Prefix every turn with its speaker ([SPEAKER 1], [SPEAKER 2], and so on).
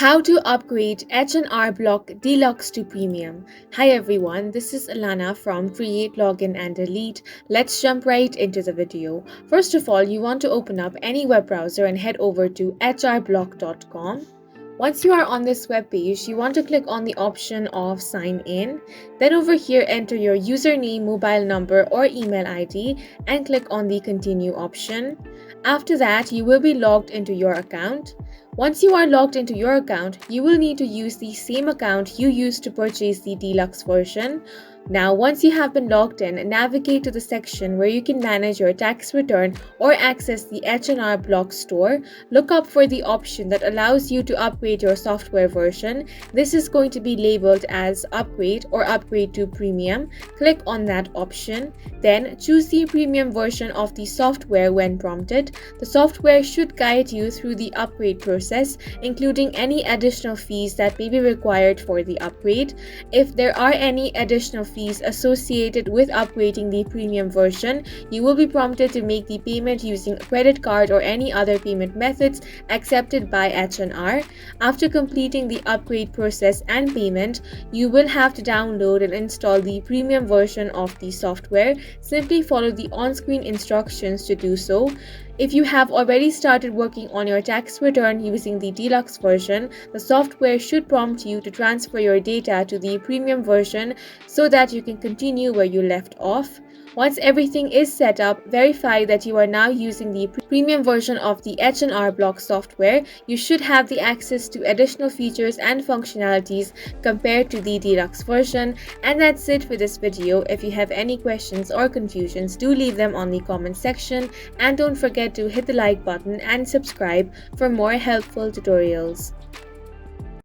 [SPEAKER 1] How to upgrade H&R Block Deluxe to Premium. Hi everyone, this is Alana from Create, Login and Delete. Let's jump right into the video. First of all, you want to open up any web browser and head over to hrblock.com. Once you are on this web page, you want to click on the option of sign in. Then over here, enter your username, mobile number or email ID and click on the continue option. After that, you will be logged into your account. Once you are logged into your account, you will need to use the same account you used to purchase the deluxe version. Now, once you have been logged in, navigate to the section where you can manage your tax return or access the H&R Block store. Look up for the option that allows you to upgrade your software version. This is going to be labeled as upgrade or upgrade to premium. Click on that option. Then choose the premium version of the software when prompted. The software should guide you through the upgrade process, including any additional fees that may be required for the upgrade. If there are any additional fees associated with upgrading the premium version, you will be prompted to make the payment using a credit card or any other payment methods accepted by H&R. After completing the upgrade process and payment, you will have to download and install the premium version of the software. Simply follow the on-screen instructions to do so. If you have already started working on your tax return using the deluxe version, the software should prompt you to transfer your data to the premium version so that you can continue where you left off. Once everything is set up, verify that you are now using the premium version of the H&R Block software. You should have the access to additional features and functionalities compared to the deluxe version. And that's it for this video. If you have any questions or confusions, do leave them on the comment section. And don't forget to hit the like button and subscribe for more helpful tutorials.